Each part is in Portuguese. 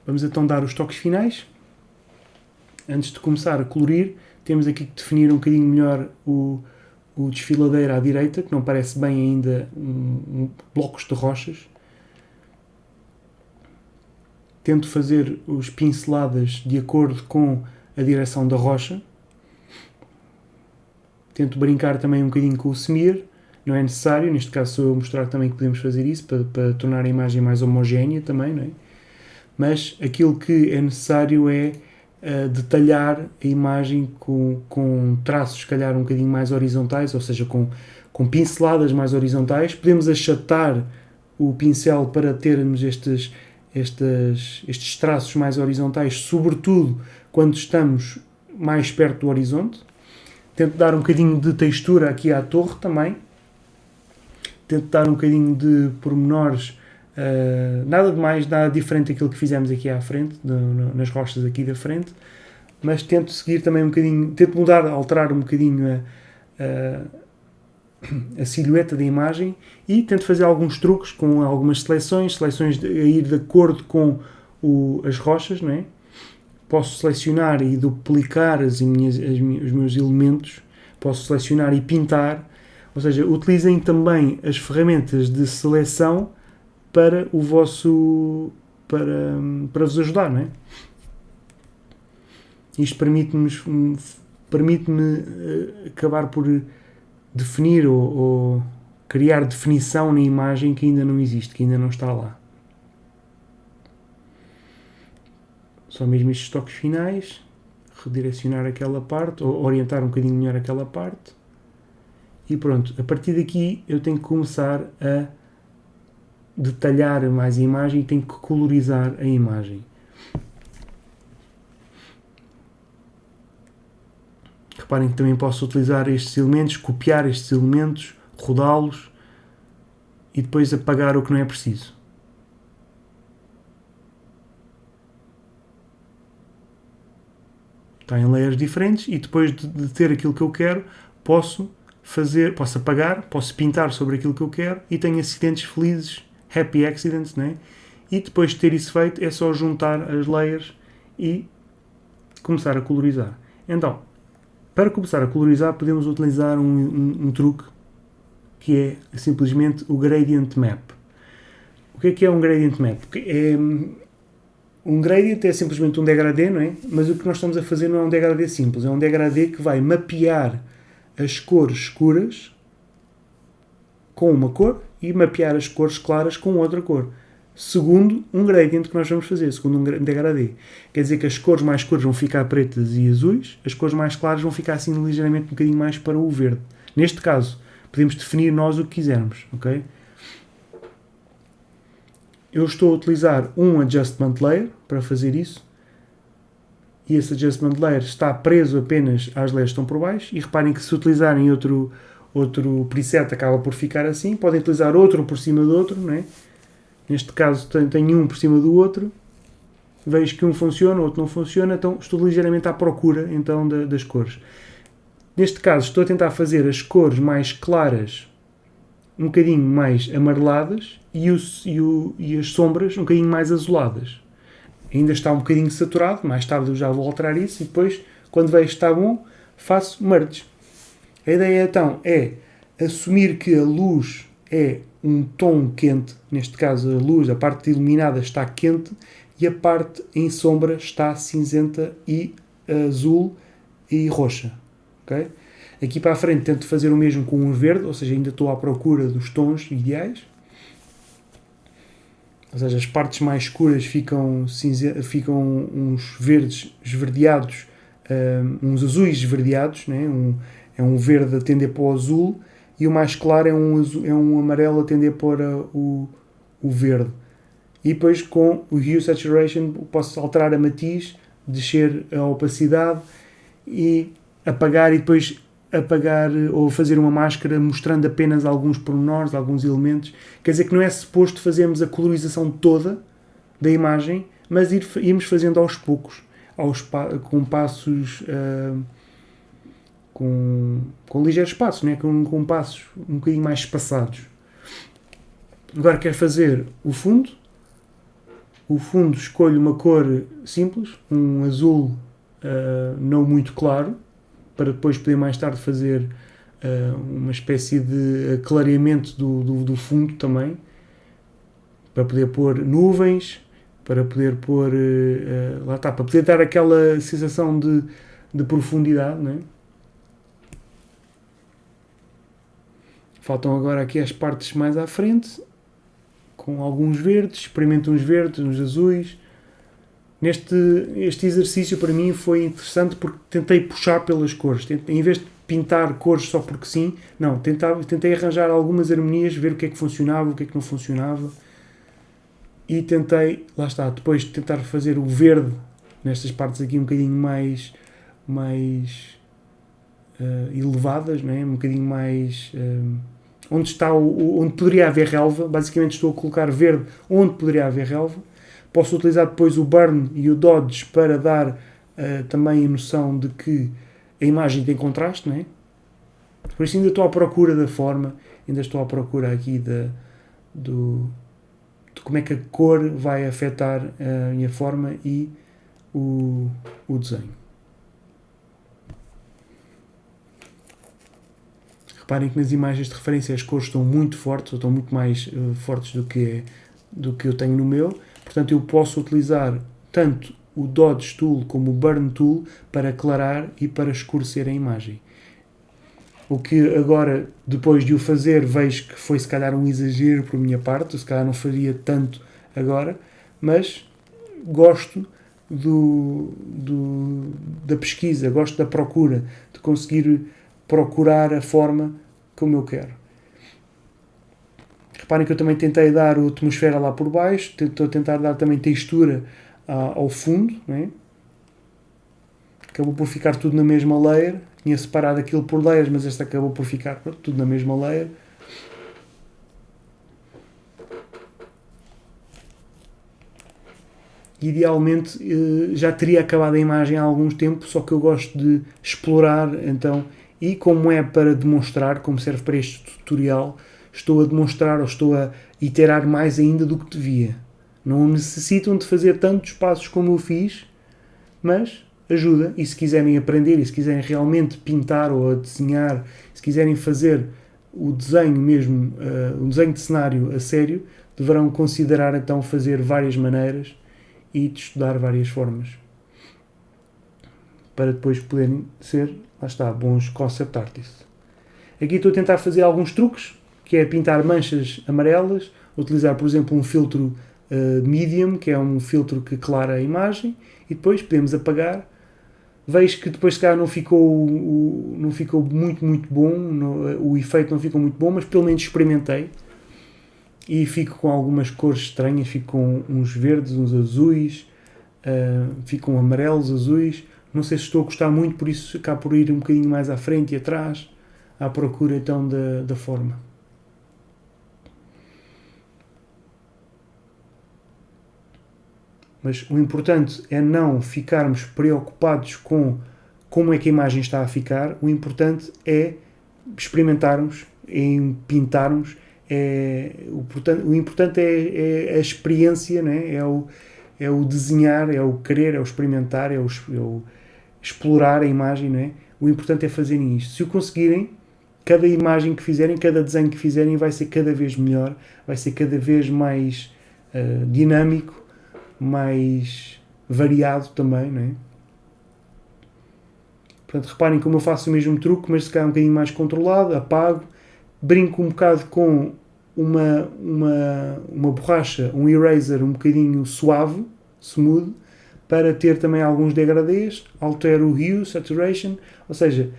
Vamos então dar os toques finais. Antes de começar a colorir, temos aqui que definir um bocadinho melhor o desfiladeiro à direita, que não parece bem ainda blocos de rochas. Tento fazer as pinceladas de acordo com a direção da rocha. Tento brincar também um bocadinho com o smear. Não é necessário, neste caso sou eu a mostrar também que podemos fazer isso para tornar a imagem mais homogénea também, não é? Mas aquilo que é necessário é detalhar a imagem com traços, se calhar, um bocadinho mais horizontais, ou seja, com pinceladas mais horizontais. Podemos achatar o pincel para termos estes traços mais horizontais, sobretudo quando estamos mais perto do horizonte. Tento dar um bocadinho de textura aqui à torre também. Tento dar um bocadinho de pormenores, nada de mais, nada diferente daquilo que fizemos aqui à frente, nas rochas aqui da frente, mas tento seguir também um bocadinho, tento mudar, alterar um bocadinho a silhueta da imagem e tento fazer alguns truques com algumas seleções a ir de acordo com as rochas, não é? Posso selecionar e duplicar os meus elementos, posso selecionar e pintar. Ou seja, utilizem também as ferramentas de seleção para para vos ajudar, não é? Isto permite-me acabar por definir ou criar definição na imagem que ainda não existe, que ainda não está lá. Só mesmo estes toques finais, redirecionar aquela parte, ou orientar um bocadinho melhor aquela parte. E pronto, a partir daqui eu tenho que começar a detalhar mais a imagem e tenho que colorizar a imagem. Reparem que também posso utilizar estes elementos, copiar estes elementos, rodá-los e depois apagar o que não é preciso. Está em layers diferentes e depois de ter aquilo que eu quero, posso apagar, posso pintar sobre aquilo que eu quero e tenho acidentes felizes, happy accidents, né? E depois de ter isso feito é só juntar as layers e começar a colorizar. Então, para começar a colorizar podemos utilizar um truque que é simplesmente o Gradient Map. O que é um Gradient Map? Um gradient é simplesmente um degradê, não é? Mas o que nós estamos a fazer não é um degradê simples, é um degradê que vai mapear as cores escuras com uma cor e mapear as cores claras com outra cor, segundo um gradient que nós vamos fazer, segundo um degradê. Quer dizer que as cores mais escuras vão ficar pretas e azuis, as cores mais claras vão ficar assim ligeiramente um bocadinho mais para o verde. Neste caso, podemos definir nós o que quisermos, ok? Eu estou a utilizar um Adjustment Layer para fazer isso. E esse Adjustment Layer está preso apenas às layers que estão por baixo. E reparem que se utilizarem outro preset acaba por ficar assim. Podem utilizar outro por cima do outro, não é? Neste caso tenho um por cima do outro. Vejo que um funciona, o outro não funciona. Então estou ligeiramente à procura então, das cores. Neste caso estou a tentar fazer as cores mais claras um bocadinho mais amareladas e as sombras um bocadinho mais azuladas. Ainda está um bocadinho saturado, mais tarde eu já vou alterar isso e depois, quando vejo que está bom, faço merge. A ideia então é assumir que a luz é um tom quente, neste caso a luz, a parte iluminada está quente e a parte em sombra está cinzenta e azul e roxa. Okay? Aqui para a frente tento fazer o mesmo com o verde, ou seja, ainda estou à procura dos tons ideais. Ou seja, as partes mais escuras ficam uns verdes esverdeados, uns azuis esverdeados, né? É um verde a tender para o azul, e o mais claro é um amarelo a tender para o verde. E depois com o Hue Saturation posso alterar a matiz, descer a opacidade e apagar ou fazer uma máscara mostrando apenas alguns pormenores, alguns elementos. Quer dizer que não é suposto fazermos a colorização toda da imagem, mas irmos fazendo aos poucos, com passos, com ligeiros passos, né? com passos um bocadinho mais espaçados. Agora quero fazer o fundo. O fundo escolho uma cor simples, um azul não muito claro, para depois poder mais tarde fazer uma espécie de clareamento do fundo também, para poder pôr nuvens, para poder pôr, lá está, para poder dar aquela sensação de profundidade, não é? Faltam agora aqui as partes mais à frente, com alguns verdes, experimento uns verdes, uns azuis. Este exercício para mim foi interessante porque tentei puxar pelas cores. Em vez de pintar cores só porque sim, não, tentei arranjar algumas harmonias, ver o que é que funcionava, o que é que não funcionava. E tentei, lá está, depois de tentar fazer o verde nestas partes aqui um bocadinho mais elevadas, não é? Um bocadinho mais... onde poderia haver relva. Basicamente estou a colocar verde onde poderia haver relva. Posso utilizar depois o burn e o dodge para dar também a noção de que a imagem tem contraste, não é? Por isso ainda estou à procura da forma, ainda estou à procura aqui de como é que a cor vai afetar a minha forma e o desenho. Reparem que nas imagens de referência as cores estão muito fortes, ou estão muito mais fortes do que eu tenho no meu. Portanto, eu posso utilizar tanto o Dodge Tool como o Burn Tool para aclarar e para escurecer a imagem. O que agora, depois de o fazer, vejo que foi se calhar um exagero por minha parte, se calhar não faria tanto agora, mas gosto da pesquisa, gosto da procura, de conseguir procurar a forma como eu quero. Reparem que eu também tentei dar a atmosfera lá por baixo, estou a tentar dar também textura ao fundo, não é? Acabou por ficar tudo na mesma layer, tinha separado aquilo por layers, mas esta acabou por ficar tudo na mesma layer. Idealmente já teria acabado a imagem há algum tempo, só que eu gosto de explorar, então, e como é para demonstrar, como serve para este tutorial, estou a demonstrar ou estou a iterar mais ainda do que devia. Não necessitam de fazer tantos passos como eu fiz, mas ajuda. E se quiserem aprender, e se quiserem realmente pintar ou desenhar, se quiserem fazer o desenho mesmo, um desenho de cenário a sério, deverão considerar então fazer várias maneiras e de estudar várias formas para depois poderem ser, lá está, bons concept artists. Aqui estou a tentar fazer alguns truques, que é pintar manchas amarelas, utilizar, por exemplo, um filtro medium, que é um filtro que clara a imagem, e depois podemos apagar. Vejo que depois se calhar não ficou muito bom, o efeito não ficou muito bom, mas pelo menos experimentei. E fico com algumas cores estranhas, fico com uns verdes, uns azuis, fico com amarelos, azuis. Não sei se estou a gostar muito, por isso acabo por ir um bocadinho mais à frente e atrás, à procura então da forma. Mas o importante é não ficarmos preocupados com como é que a imagem está a ficar. O importante é experimentarmos, em pintarmos. O importante é a experiência, não é? É o desenhar, é o querer, é o experimentar, é o explorar a imagem, não é? O importante é fazerem isto. Se o conseguirem, cada imagem que fizerem, cada desenho que fizerem vai ser cada vez melhor, vai ser cada vez mais dinâmico, mais variado também, não é? Portanto, reparem como eu faço o mesmo truque, mas se calhar um bocadinho mais controlado, apago, brinco um bocado com uma borracha, um eraser um bocadinho suave, smooth, para ter também alguns degradês, altero o hue, saturation, ou seja,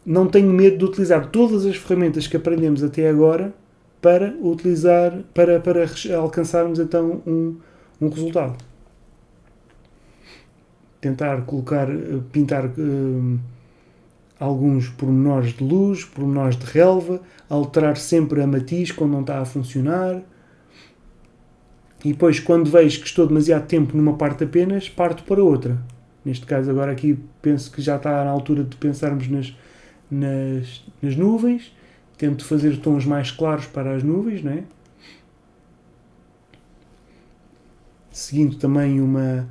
não tenho medo de utilizar todas as ferramentas que aprendemos até agora para utilizar, para alcançarmos então um resultado. Tentar pintar alguns pormenores de luz, pormenores de relva, alterar sempre a matiz quando não está a funcionar. E depois, quando vejo que estou demasiado tempo numa parte apenas, parto para outra. Neste caso, agora aqui, penso que já está na altura de pensarmos nas nuvens. Tento fazer tons mais claros para as nuvens, não é? seguindo também uma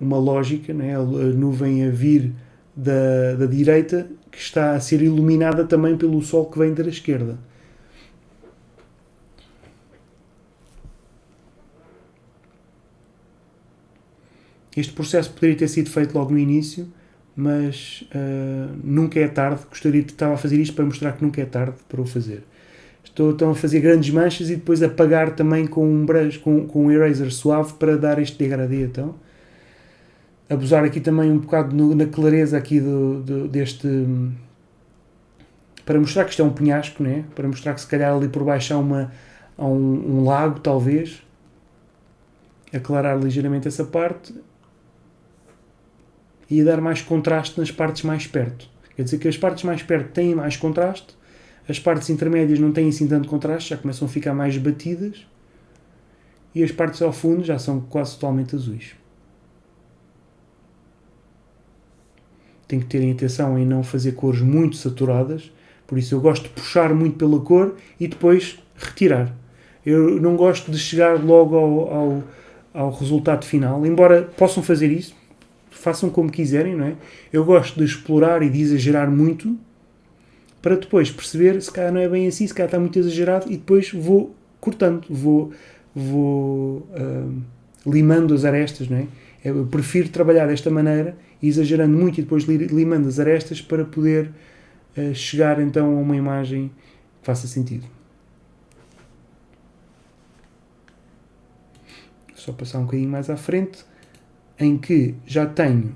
lógica, né? A nuvem a vir da direita, que está a ser iluminada também pelo sol que vem da esquerda. Este processo poderia ter sido feito logo no início, mas nunca é tarde. Estava a fazer isto para mostrar que nunca é tarde para o fazer. Estou então a fazer grandes manchas e depois apagar também com um brush, com um eraser suave para dar este degradê. Então, abusar aqui também um bocado na clareza aqui deste... Para mostrar que isto é um penhasco, né? Para mostrar que se calhar ali por baixo há um lago, talvez. Aclarar ligeiramente essa parte e dar mais contraste nas partes mais perto. Quer dizer que as partes mais perto têm mais contraste, as partes intermédias não têm assim tanto contraste, já começam a ficar mais batidas, e as partes ao fundo já são quase totalmente azuis. Tem que terem atenção em não fazer cores muito saturadas, por isso eu gosto de puxar muito pela cor e depois retirar. Eu não gosto de chegar logo ao resultado final, embora possam fazer isso, façam como quiserem, não é? Eu gosto de explorar e de exagerar muito para depois perceber se calhar não é bem assim, se calhar está muito exagerado, e depois vou cortando, vou limando as arestas, não é? Eu prefiro trabalhar desta maneira, exagerando muito e depois limando as arestas para poder chegar então a uma imagem que faça sentido. Só passar um bocadinho mais à frente, em que já tenho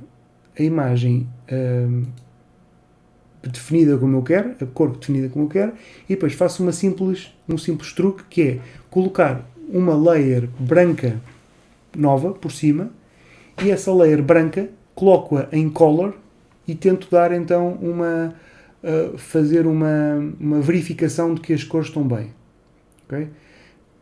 a imagem definida como eu quero, a cor definida como eu quero, e depois faço um simples truque, que é colocar uma layer branca nova por cima, e essa layer branca coloco-a em color e tento dar então fazer uma verificação de que as cores estão bem. Okay?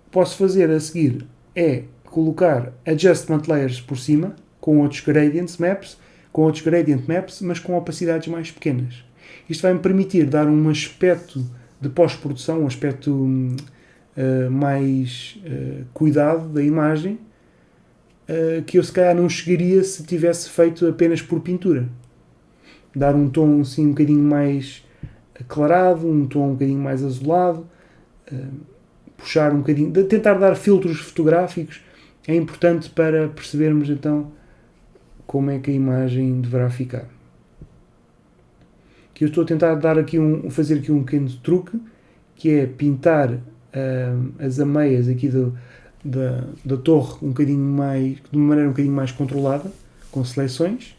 Posso fazer a seguir é colocar adjustment layers por cima, com outros gradient maps, mas com opacidades mais pequenas. Isto vai-me permitir dar um aspecto de pós-produção, um aspecto mais cuidado da imagem, que eu se calhar não chegaria se tivesse feito apenas por pintura. Dar um tom assim um bocadinho mais aclarado, um tom um bocadinho mais azulado, puxar um bocadinho, tentar dar filtros fotográficos é importante para percebermos então como é que a imagem deverá ficar. Que eu estou a tentar fazer aqui um pequeno truque, que é pintar as ameias aqui da torre de uma maneira um bocadinho mais controlada, com seleções.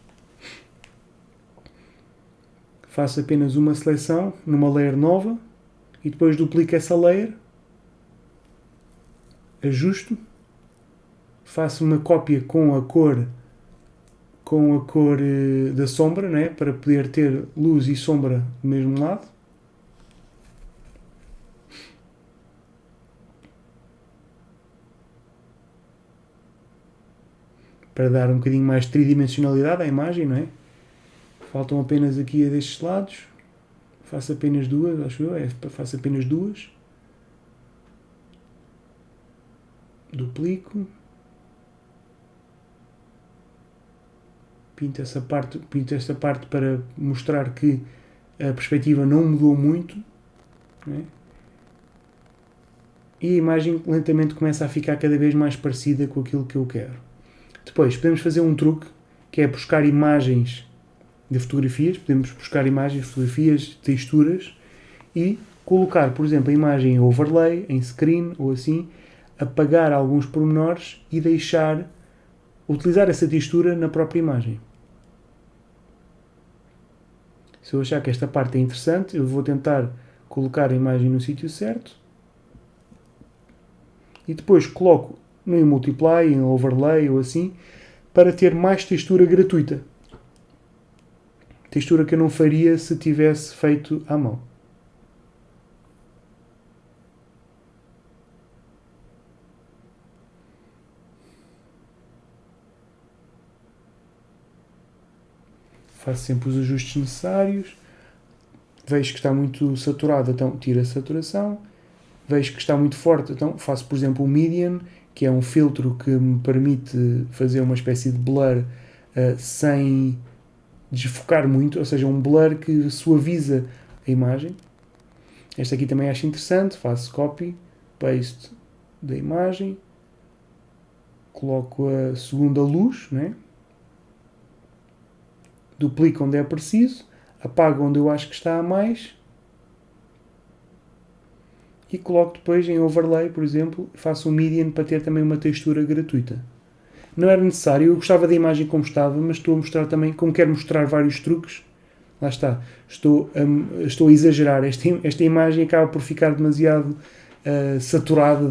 Faço apenas uma seleção numa layer nova e depois duplico essa layer, ajusto, faço uma cópia com a cor da sombra, não é? Para poder ter luz e sombra do mesmo lado. Para dar um bocadinho mais de tridimensionalidade à imagem, não é? Faltam apenas aqui a destes lados. Faço apenas duas, acho eu. Faço apenas duas. Duplico. Pinto esta parte para mostrar que a perspectiva não mudou muito, não é? E a imagem lentamente começa a ficar cada vez mais parecida com aquilo que eu quero. Depois podemos fazer um truque, que é buscar imagens de fotografias, texturas, e colocar, por exemplo, a imagem em overlay, em screen ou assim, apagar alguns pormenores e utilizar essa textura na própria imagem. Se eu achar que esta parte é interessante, eu vou tentar colocar a imagem no sítio certo e depois coloco em multiply, em overlay ou assim, para ter mais textura gratuita. Textura que eu não faria se tivesse feito à mão. Faço sempre os ajustes necessários. Vejo que está muito saturado, então tiro a saturação. Vejo que está muito forte, então faço, por exemplo, o median, que é um filtro que me permite fazer uma espécie de blur sem desfocar muito, ou seja, um blur que suaviza a imagem. Este aqui também acho interessante, faço copy, paste da imagem, coloco a segunda luz, né? Duplico onde é preciso, apago onde eu acho que está a mais e coloco depois em overlay, por exemplo, faço um median para ter também uma textura gratuita. Não era necessário, eu gostava da imagem como estava, mas estou a mostrar também, como quero mostrar vários truques, lá está, estou a exagerar, esta imagem acaba por ficar demasiado saturada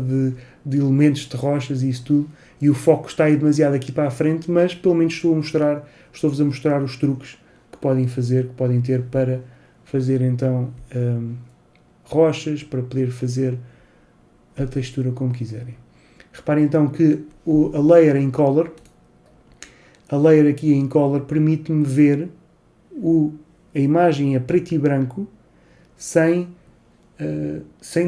de elementos de rochas e isso tudo, e o foco está aí demasiado aqui para a frente, mas pelo menos estou-vos a mostrar os truques que podem fazer, que podem ter para fazer então rochas, para poder fazer a textura como quiserem. Reparem então que a layer em color, a layer aqui em color permite-me ver a imagem a preto e branco sem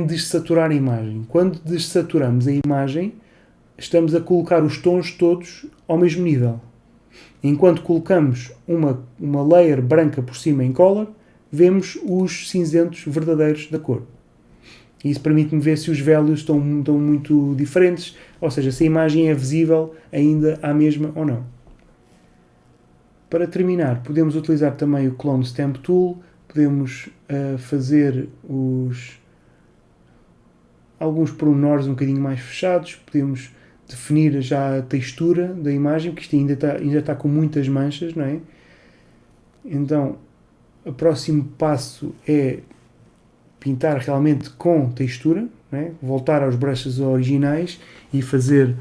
dessaturar a imagem. Quando dessaturamos a imagem, estamos a colocar os tons todos ao mesmo nível. Enquanto colocamos uma layer branca por cima em color, vemos os cinzentos verdadeiros da cor. E isso permite-me ver se os values estão muito diferentes, ou seja, se a imagem é visível ainda à mesma ou não. Para terminar, podemos utilizar também o Clone Stamp Tool, podemos fazer alguns pormenores um bocadinho mais fechados, podemos definir já a textura da imagem, porque isto ainda está com muitas manchas, não é? Então, o próximo passo é pintar realmente com textura, não é? Voltar aos brushes originais e fazer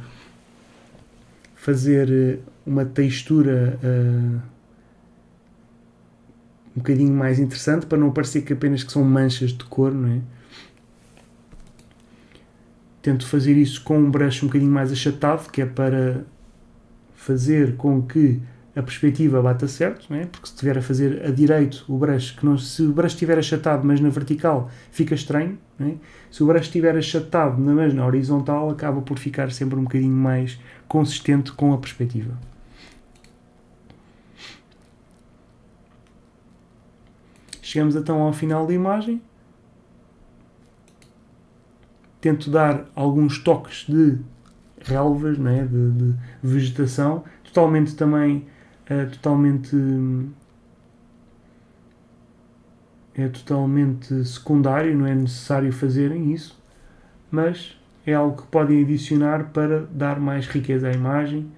uma textura um bocadinho mais interessante, para não parecer que apenas que são manchas de cor, não é? Tento fazer isso com um brush um bocadinho mais achatado, que é para fazer com que a perspectiva bata certo, não é? Porque se estiver a fazer a direito o brush, se o brush estiver achatado mas na vertical fica estranho, não é? Se o brush estiver achatado mas na horizontal acaba por ficar sempre um bocadinho mais consistente com a perspectiva. Chegamos então ao final da imagem. Tento dar alguns toques de relvas, não é? de vegetação, totalmente secundário, não é necessário fazerem isso, mas é algo que podem adicionar para dar mais riqueza à imagem.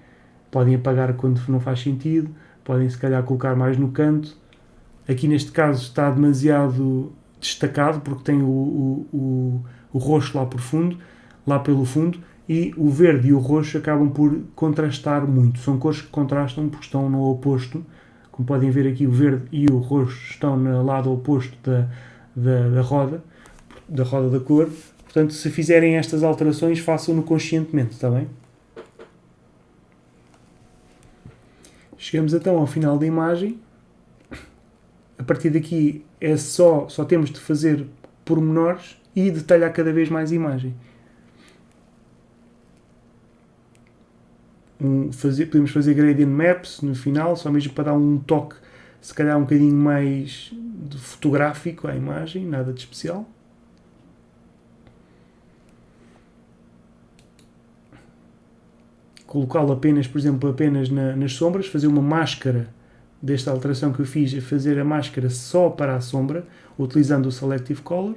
Podem apagar quando não faz sentido, podem se calhar colocar mais no canto. Aqui neste caso está demasiado destacado porque tem o roxo lá pelo fundo, e o verde e o roxo acabam por contrastar muito. São cores que contrastam porque estão no oposto. Como podem ver aqui, o verde e o roxo estão no lado oposto da roda da cor. Portanto, se fizerem estas alterações, façam-no conscientemente, está bem? Chegamos então ao final da imagem. A partir daqui só temos de fazer pormenores e detalhar cada vez mais a imagem. Podemos fazer gradient maps no final, só mesmo para dar um toque, se calhar um bocadinho mais fotográfico à imagem, nada de especial. Colocá-lo apenas, por exemplo, nas sombras, fazer uma máscara desta alteração que eu fiz, é fazer a máscara só para a sombra, utilizando o Selective Color.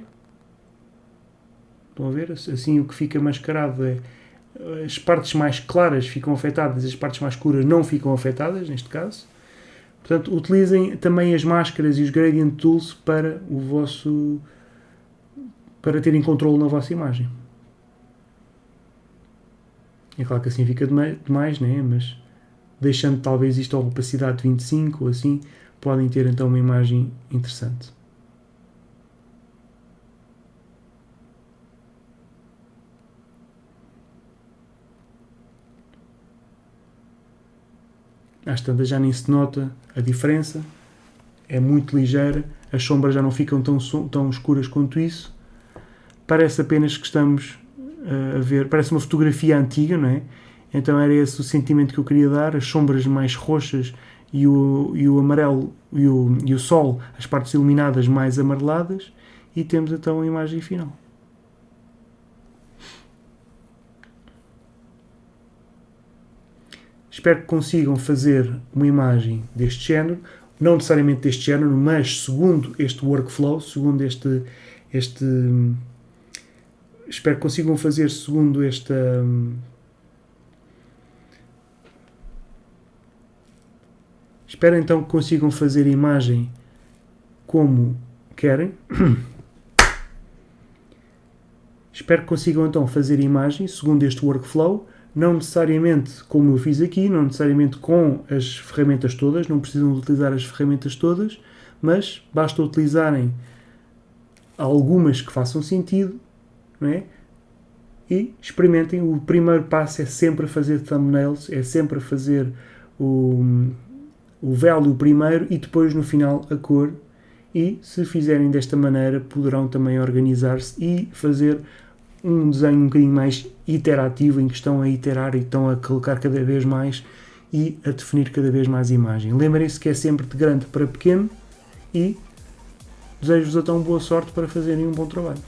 Estão a ver? Assim o que fica mascarado é as partes mais claras ficam afetadas, as partes mais escuras não ficam afetadas, neste caso. Portanto, utilizem também as máscaras e os Gradient Tools para terem controle na vossa imagem. É claro que assim fica demais, né? Mas deixando talvez isto a opacidade de 25 ou assim, podem ter então uma imagem interessante. Às tantas já nem se nota a diferença, é muito ligeira, as sombras já não ficam tão escuras quanto isso, parece apenas que estamos a ver, parece uma fotografia antiga, não é? Então era esse o sentimento que eu queria dar, as sombras mais roxas e o amarelo e o sol, as partes iluminadas mais amareladas, e temos então a imagem final. Espero que consigam fazer uma imagem deste género, não necessariamente deste género, mas segundo este workflow, segundo este espero que consigam fazer segundo esta espero então que consigam fazer a imagem como querem. Espero que consigam então fazer a imagem segundo este workflow, não necessariamente como eu fiz aqui, não necessariamente com as ferramentas todas, não precisam utilizar as ferramentas todas, mas basta utilizarem algumas que façam sentido, não é? E experimentem. O primeiro passo é sempre fazer thumbnails, é sempre fazer o value primeiro e depois no final a cor, e se fizerem desta maneira poderão também organizar-se e fazer um desenho um bocadinho mais iterativo, em que estão a iterar e estão a colocar cada vez mais e a definir cada vez mais a imagem. Lembrem-se que é sempre de grande para pequeno, e desejo-vos então boa sorte para fazerem um bom trabalho.